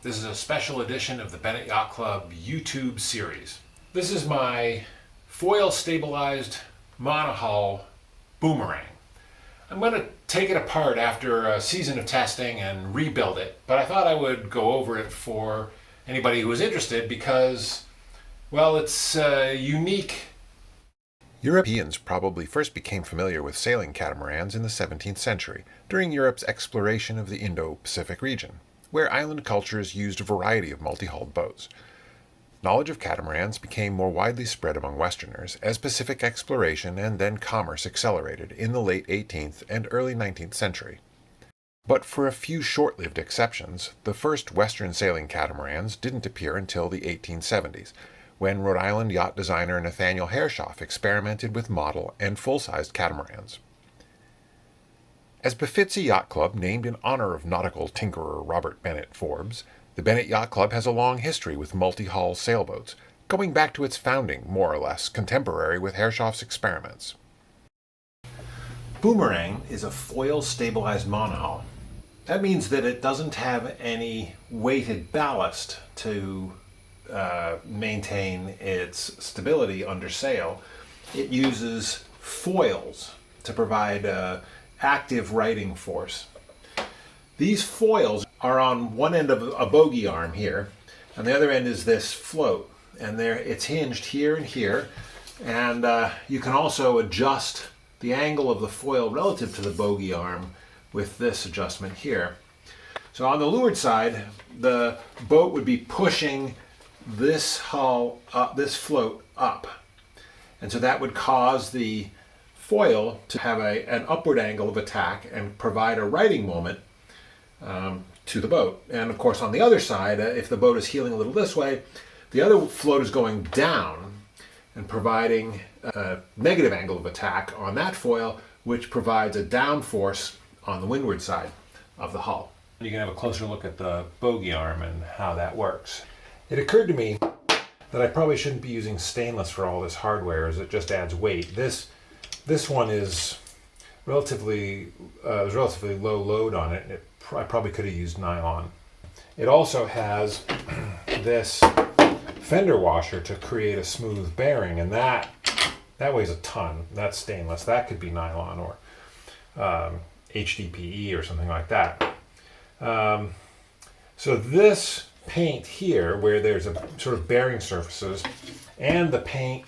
This is a special edition of the Bennet Yacht Club YouTube series. This is my foil stabilized monohull Boomerang. I'm going to take it apart after a season of testing and rebuild it, but I thought I would go over it for anybody who is interested because, well, it's unique. Europeans probably first became familiar with sailing catamarans in the 17th century, during Europe's exploration of the Indo-Pacific region, where island cultures used a variety of multi-hulled boats. Knowledge of catamarans became more widely spread among Westerners as Pacific exploration and then commerce accelerated in the late 18th and early 19th century. But for a few short-lived exceptions, the first Western sailing catamarans didn't appear until the 1870s, when Rhode Island yacht designer Nathaniel Hershoff experimented with model and full-sized catamarans. As befits a yacht club named in honor of nautical tinkerer Robert Bennett Forbes, the Bennet Yacht Club has a long history with multi-hull sailboats, going back to its founding, more or less, contemporary with Hershoff's experiments. Boomerang is a foil-stabilized monohull. That means that it doesn't have any weighted ballast to maintain its stability under sail. It uses foils to provide active righting force. These foils are on one end of a bogey arm here, and the other end is this float, and it's hinged here and here, and you can also adjust the angle of the foil relative to the bogey arm with this adjustment here. So on the leeward side, the boat would be pushing this hull up, this float up, and so that would cause the foil to have an upward angle of attack and provide a righting moment to the boat. And of course on the other side, if the boat is heeling a little this way, the other float is going down and providing a negative angle of attack on that foil, which provides a down force on the windward side of the hull. You can have a closer look at the bogey arm and how that works. It occurred to me that I probably shouldn't be using stainless for all this hardware, as it just adds weight. This one is relatively low load on it. I probably could have used nylon. It also has this fender washer to create a smooth bearing, and that weighs a ton. That's stainless. That could be nylon or HDPE or something like that. So this paint here, where there's a sort of bearing surfaces, and the paint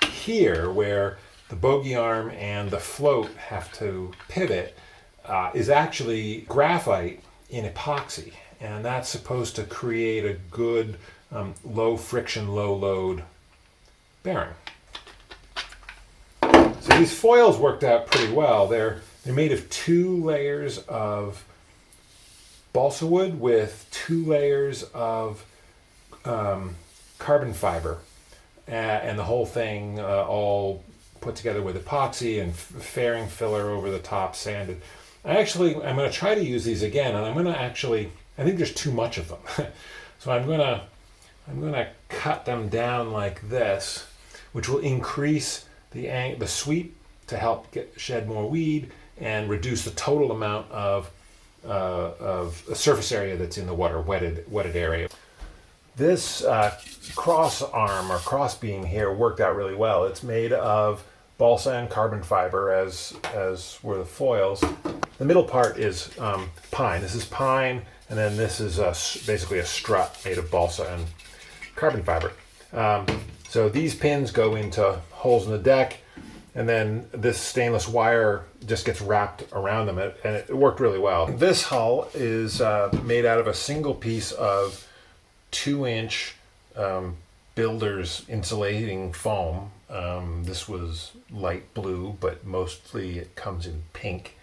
here where the bogey arm and the float have to pivot, is actually graphite in epoxy, and that's supposed to create a good low friction, low load bearing. So these foils worked out pretty well. They're made of 2 layers of balsa wood with 2 layers of carbon fiber, and the whole thing all put together with epoxy and fairing filler over the top, sanded. I'm going to try to use these again, and I think there's too much of them. So I'm going to cut them down like this, which will increase the sweep to help shed more weed and reduce the total amount of surface area that's in the water, wetted area. This cross arm or cross beam here worked out really well. It's made of balsa and carbon fiber, as were the foils. The middle part is pine. This is pine, and then this is basically a strut made of balsa and carbon fiber. So these pins go into holes in the deck, and then this stainless wire just gets wrapped around them, and it worked really well. This hull is made out of a single piece of 2-inch builder's insulating foam. This was light blue, but mostly it comes in pink.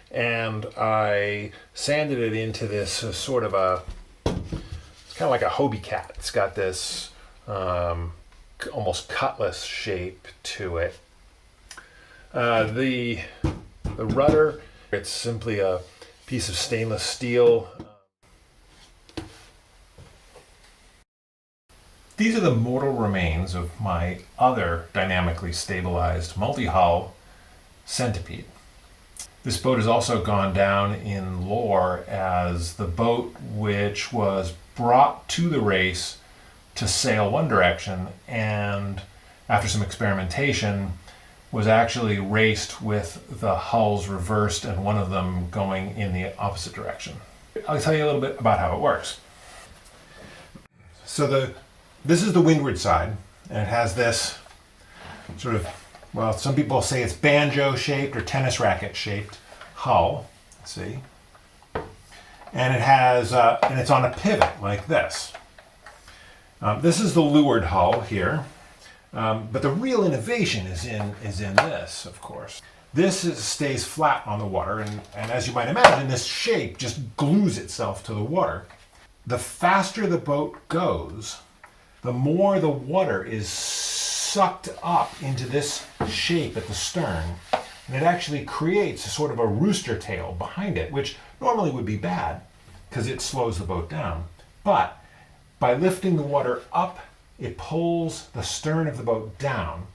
And I sanded it into this sort of it's kind of like a Hobie cat. It's got this almost cutlass shape to it. The rudder, it's simply a piece of stainless steel. These are the mortal remains of my other dynamically stabilized multi-hull Centipede. This boat has also gone down in lore as the boat which was brought to the race to sail one direction, and after some experimentation was actually raced with the hulls reversed and one of them going in the opposite direction. I'll tell you a little bit about how it works. So this is the windward side, and it has this sort of, well, some people say it's banjo-shaped or tennis racket-shaped hull. Let's see. And it has, and it's on a pivot like this. This is the leeward hull here, but the real innovation is in this, of course. This stays flat on the water, and as you might imagine, this shape just glues itself to the water. The faster the boat goes, the more the water is sucked up into this shape at the stern, and it actually creates a sort of a rooster tail behind it, which normally would be bad because it slows the boat down. But by lifting the water up, it pulls the stern of the boat down,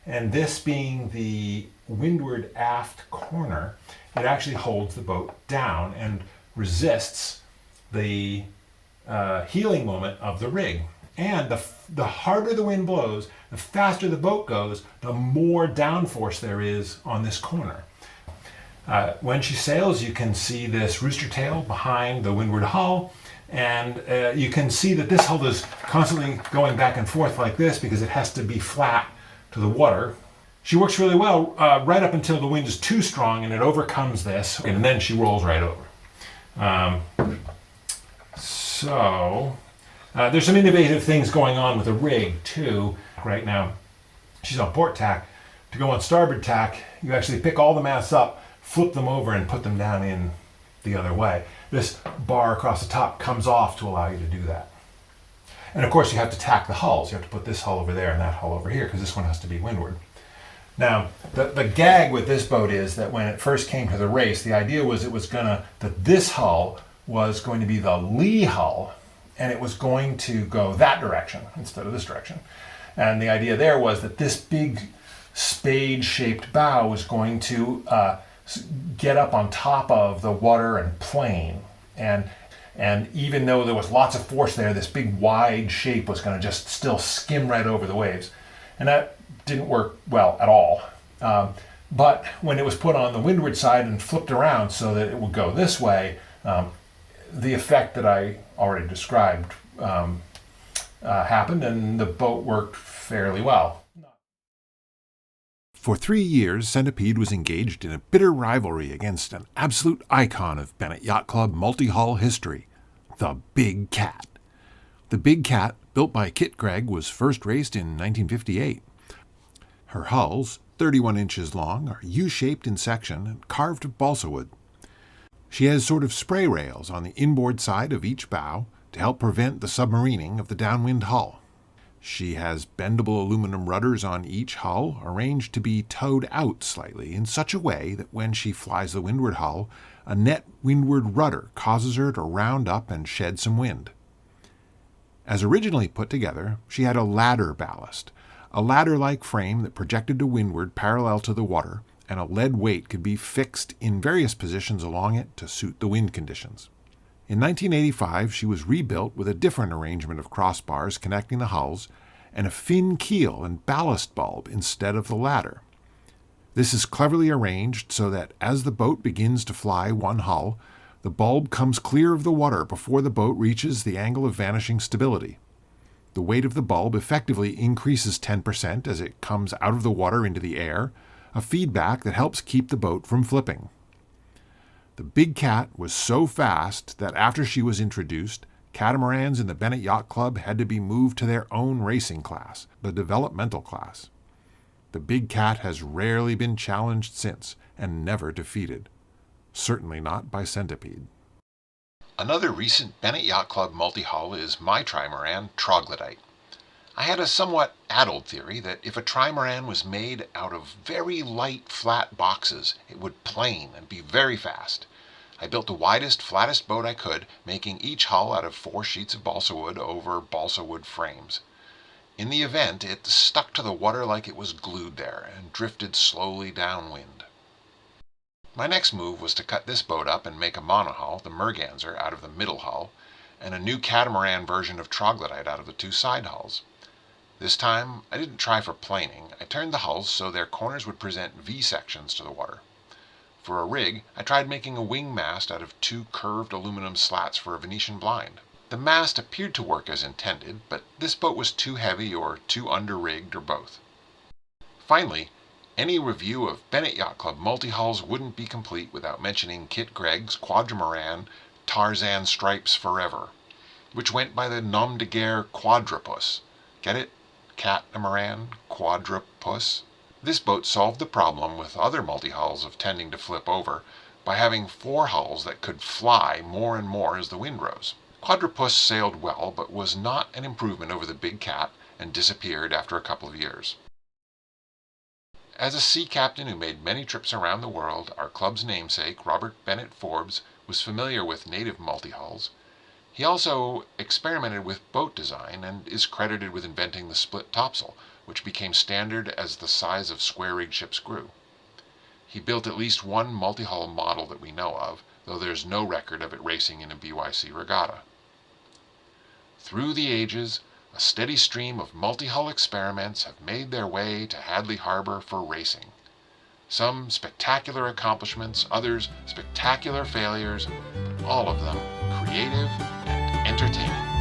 and this being the windward aft corner, it actually holds the boat down and resists the heeling moment of the rig. And the harder the wind blows, the faster the boat goes, the more downforce there is on this corner. When she sails, you can see this rooster tail behind the windward hull, and you can see that this hull is constantly going back and forth like this because it has to be flat to the water. She works really well right up until the wind is too strong and it overcomes this, and then she rolls right over. There's some innovative things going on with the rig too. Right now, she's on port tack. To go on starboard tack, you actually pick all the masts up, flip them over, and put them down in the other way. This bar across the top comes off to allow you to do that. And of course, you have to tack the hulls. You have to put this hull over there and that hull over here because this one has to be windward. Now, the gag with this boat is that when it first came to the race, the idea was that this hull was going to be the lee hull, and it was going to go that direction instead of this direction. And the idea there was that this big spade-shaped bow was going to get up on top of the water and plane. And even though there was lots of force there, this big wide shape was going to just still skim right over the waves. And that didn't work well at all. But when it was put on the windward side and flipped around so that it would go this way, the effect that I already described happened, and the boat worked fairly well. For 3 years, Centipede was engaged in a bitter rivalry against an absolute icon of Bennet Yacht Club multi-hull history, the Big Cat. The Big Cat, built by Kit Gregg, was first raced in 1958. Her hulls, 31 inches long, are U-shaped in section and carved of balsa wood. She has sort of spray rails on the inboard side of each bow to help prevent the submarining of the downwind hull. She has bendable aluminum rudders on each hull, arranged to be towed out slightly in such a way that when she flies the windward hull, a net windward rudder causes her to round up and shed some wind. As originally put together, she had a ladder ballast, a ladder-like frame that projected to windward parallel to the water, and a lead weight could be fixed in various positions along it to suit the wind conditions. In 1985, she was rebuilt with a different arrangement of crossbars connecting the hulls and a fin keel and ballast bulb instead of the ladder. This is cleverly arranged so that as the boat begins to fly one hull, the bulb comes clear of the water before the boat reaches the angle of vanishing stability. The weight of the bulb effectively increases 10% as it comes out of the water into the air, a feedback that helps keep the boat from flipping. The Big Cat was so fast that after she was introduced, catamarans in the Bennet Yacht Club had to be moved to their own racing class, the developmental class. The Big Cat has rarely been challenged since, and never defeated. Certainly not by Centipede. Another recent Bennet Yacht Club multi-hull is my trimaran, Troglodyte. I had a somewhat addled theory that if a trimaran was made out of very light, flat boxes, it would plane and be very fast. I built the widest, flattest boat I could, making each hull out of 4 sheets of balsa wood over balsa wood frames. In the event, it stuck to the water like it was glued there and drifted slowly downwind. My next move was to cut this boat up and make a monohull, the merganser, out of the middle hull, and a new catamaran version of Troglodyte out of the 2 side hulls. This time, I didn't try for planing. I turned the hulls so their corners would present V-sections to the water. For a rig, I tried making a wing mast out of 2 curved aluminum slats for a Venetian blind. The mast appeared to work as intended, but this boat was too heavy or too under-rigged or both. Finally, any review of Bennet Yacht Club multi-hulls wouldn't be complete without mentioning Kit Gregg's quadrimaran Tarzan Stripes Forever, which went by the nom de guerre Quadrupus. Get it? Catamaran, quadrupus. This boat solved the problem with other multi-hulls of tending to flip over by having 4 hulls that could fly more and more as the wind rose. Quadrupus sailed well, but was not an improvement over the Big Cat and disappeared after a couple of years. As a sea captain who made many trips around the world, our club's namesake, Robert Bennett Forbes, was familiar with native multi-hulls. He also experimented with boat design and is credited with inventing the split topsail, which became standard as the size of square-rigged ships grew. He built at least 1 multi-hull model that we know of, though there's no record of it racing in a BYC regatta. Through the ages, a steady stream of multi-hull experiments have made their way to Hadley Harbor for racing. Some spectacular accomplishments, others spectacular failures, but all of them creative and entertaining.